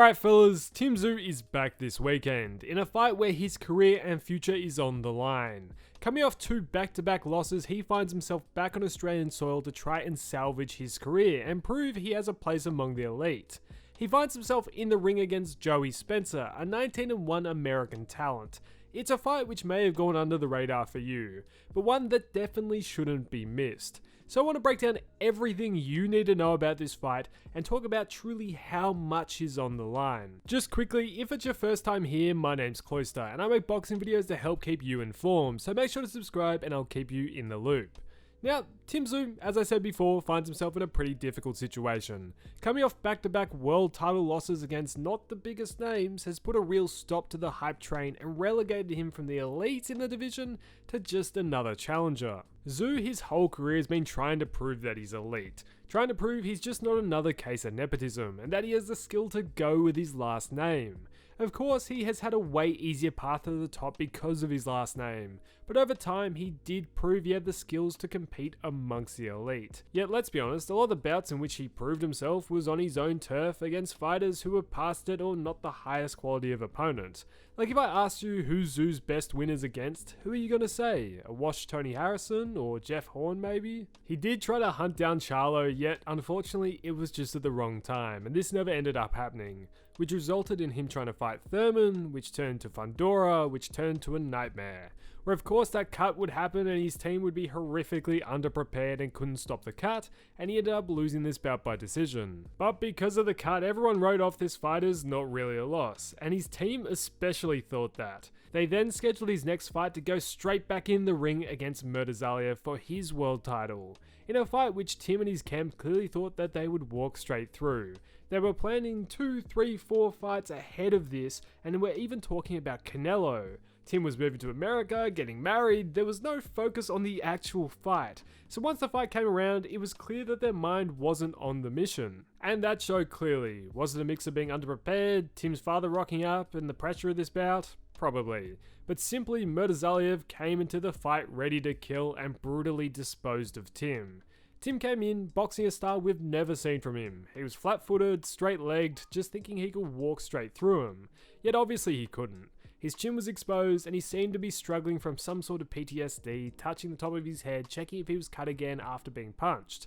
Alright fellas, Tszyu is back this weekend, in a fight where his career and future is on the line. Coming off 2 back-to-back losses, he finds himself back on Australian soil to try and salvage his career and prove he has a place among the elite. He finds himself in the ring against Joey Spencer, a 19-1 American talent. It's a fight which may have gone under the radar for you, but one that definitely shouldn't be missed. So I want to break down everything you need to know about this fight and talk about truly how much is on the line. Just quickly, if it's your first time here, my name's Cloister and I make boxing videos to help keep you informed, so make sure to subscribe and I'll keep you in the loop. Now, Tszyu, as I said before, finds himself in a pretty difficult situation. Coming off back-to-back world title losses against not the biggest names has put a real stop to the hype train and relegated him from the elite in the division to just another challenger. Tszyu his whole career has been trying to prove that he's elite, trying to prove he's just not another case of nepotism and that he has the skill to go with his last name. Of course, he has had a way easier path to the top because of his last name, but over time he did prove he had the skills to compete amongst the elite. Yet let's be honest, a lot of the bouts in which he proved himself was on his own turf against fighters who were past it or not the highest quality of opponent. Like if I asked you who Tszyu's best win is against, who are you gonna say? A washed Tony Harrison or Jeff Horn maybe? He did try to hunt down Charlo, yet unfortunately it was just at the wrong time and this never ended up happening, which resulted in him trying to fight Thurman, which turned to Fundora, which turned to a nightmare. Where of course that cut would happen and his team would be horrifically underprepared and couldn't stop the cut, and he ended up losing this bout by decision. But because of the cut, everyone wrote off this fight as not really a loss, and his team especially thought that. They then scheduled his next fight to go straight back in the ring against Murtazalia for his world title, in a fight which Tim and his camp clearly thought that they would walk straight through. They were planning 2, 3, 4 fights ahead of this, and we're even talking about Canelo. Tim was moving to America, getting married, there was no focus on the actual fight. So once the fight came around, it was clear that their mind wasn't on the mission. And that showed clearly. Was it a mix of being underprepared, Tim's father rocking up, and the pressure of this bout? Probably. But simply Murtazalia came into the fight ready to kill and brutally disposed of Tim. Tim came in boxing a style we've never seen from him. He was flat-footed, straight-legged, just thinking he could walk straight through him. Yet obviously he couldn't. His chin was exposed and he seemed to be struggling from some sort of PTSD, touching the top of his head, checking if he was cut again after being punched.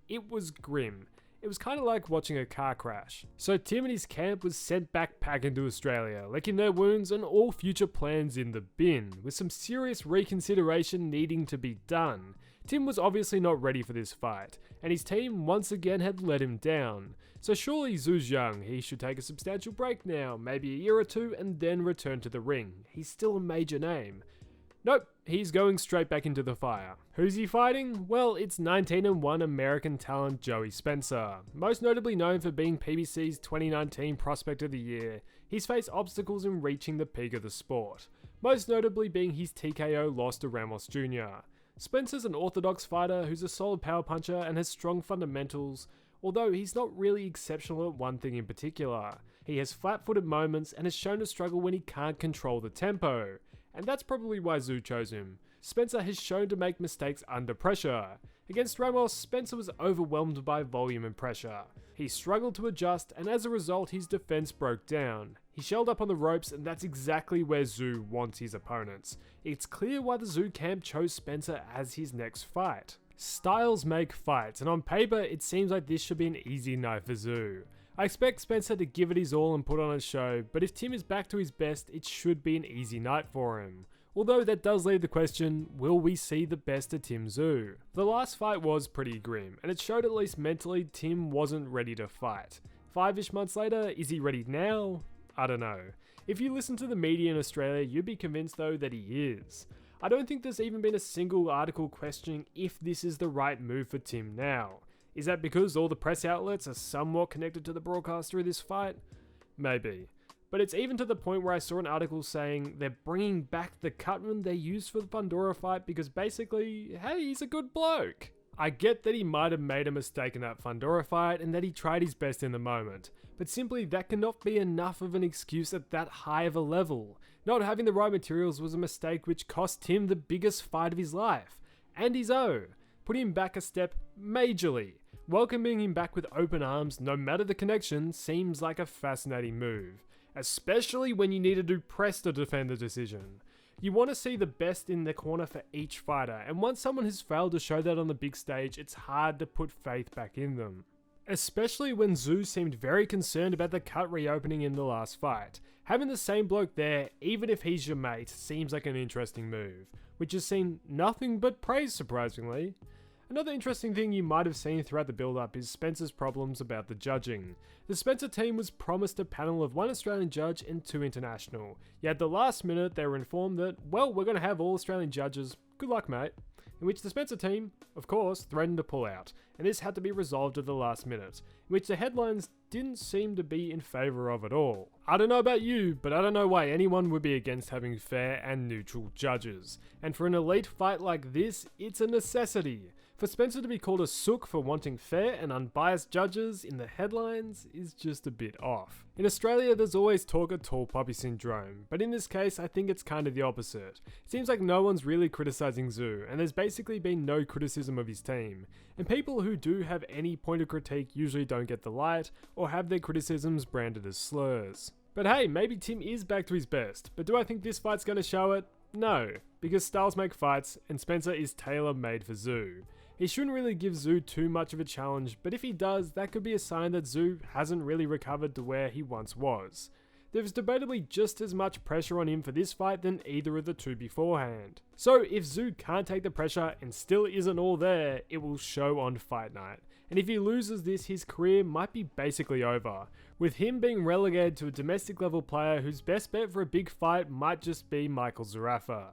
It was grim. It was kind of like watching a car crash. So Tim and his camp was sent back packing to Australia, licking their wounds and all future plans in the bin, with some serious reconsideration needing to be done. Tim was obviously not ready for this fight, and his team once again had let him down. So surely Tszyu's young, he should take a substantial break now, maybe a year or 2, and then return to the ring. He's still a major name. Nope, he's going straight back into the fire. Who's he fighting? Well, it's 19-1 American talent Joey Spencer. Most notably known for being PBC's 2019 Prospect of the Year, he's faced obstacles in reaching the peak of the sport. Most notably being his TKO loss to Ramos Jr. Spencer's an orthodox fighter who's a solid power puncher and has strong fundamentals, although he's not really exceptional at one thing in particular. He has flat-footed moments and has shown to struggle when he can't control the tempo. And that's probably why Tszyu chose him. Spencer has shown to make mistakes under pressure. Against Ramos, Spencer was overwhelmed by volume and pressure. He struggled to adjust, and as a result his defense broke down. He shelled up on the ropes, and that's exactly where Tszyu wants his opponents. It's clear why the Tszyu camp chose Spencer as his next fight. Styles make fights, and on paper it seems like this should be an easy night for Tszyu. I expect Spencer to give it his all and put on a show, but if Tim is back to his best, it should be an easy night for him. Although that does leave the question, will we see the best of Tszyu? The last fight was pretty grim, and it showed at least mentally Tim wasn't ready to fight. 5-ish months later, is he ready now? I don't know. If you listen to the media in Australia, you'd be convinced though that he is. I don't think there's even been a single article questioning if this is the right move for Tim now. Is that because all the press outlets are somewhat connected to the broadcaster of this fight? Maybe. But it's even to the point where I saw an article saying they're bringing back the cutman they used for the Fundora fight because basically, hey, he's a good bloke. I get that he might have made a mistake in that Fundora fight and that he tried his best in the moment, but simply that cannot be enough of an excuse at that high of a level. Not having the right materials was a mistake which cost Tim the biggest fight of his life, and his own, put him back a step majorly. Welcoming him back with open arms, no matter the connection, seems like a fascinating move, especially when you need to do press to defend the decision. You want to see the best in the corner for each fighter, and once someone has failed to show that on the big stage, it's hard to put faith back in them. Especially when Tszyu seemed very concerned about the cut reopening in the last fight. Having the same bloke there, even if he's your mate, seems like an interesting move, which has seen nothing but praise surprisingly. Another interesting thing you might have seen throughout the build-up is Spencer's problems about the judging. The Spencer team was promised a panel of 1 Australian judge and 2 international, yet at the last minute they were informed that, well, we're going to have all Australian judges, good luck mate. In which the Spencer team, of course, threatened to pull out, and this had to be resolved at the last minute, in which the headlines didn't seem to be in favour of at all. I don't know about you, but I don't know why anyone would be against having fair and neutral judges, and for an elite fight like this, it's a necessity. For Spencer to be called a sook for wanting fair and unbiased judges in the headlines is just a bit off. In Australia, there's always talk of tall poppy syndrome, but in this case, I think it's kind of the opposite. It seems like no one's really criticising Tszyu, and there's basically been no criticism of his team. And people who do have any point of critique usually don't get the light, or have their criticisms branded as slurs. But hey, maybe Tim is back to his best, but do I think this fight's going to show it? No, because styles make fights, and Spencer is tailor-made for Tszyu. He shouldn't really give Tszyu too much of a challenge, but if he does, that could be a sign that Tszyu hasn't really recovered to where he once was. There's debatably just as much pressure on him for this fight than either of the two beforehand. So if Tszyu can't take the pressure and still isn't all there, it will show on fight night. And if he loses this, his career might be basically over, with him being relegated to a domestic level player whose best bet for a big fight might just be Michael Zarafa.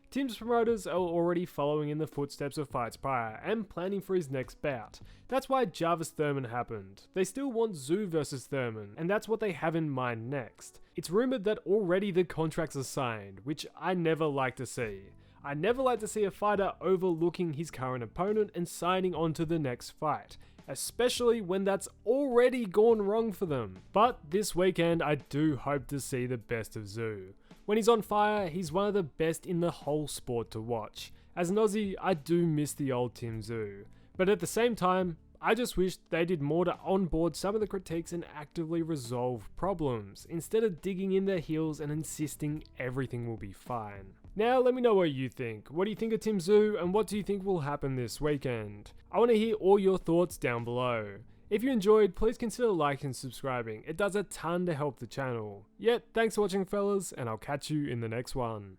Tim's promoters are already following in the footsteps of fights prior and planning for his next bout. That's why Jarvis Thurman happened. They still want Tszyu versus Thurman, and that's what they have in mind next. It's rumoured that already the contracts are signed, which I never like to see. I never like to see a fighter overlooking his current opponent and signing on to the next fight, especially when that's already gone wrong for them. But this weekend I do hope to see the best of Tszyu. When he's on fire, he's one of the best in the whole sport to watch. As an Aussie, I do miss the old Tim Tszyu. But at the same time, I just wish they did more to onboard some of the critiques and actively resolve problems, instead of digging in their heels and insisting everything will be fine. Now let me know what you think. What do you think of Tim Tszyu, and what do you think will happen this weekend? I want to hear all your thoughts down below. If you enjoyed, please consider liking and subscribing. It does a ton to help the channel. Yet, thanks for watching fellas, and I'll catch you in the next one.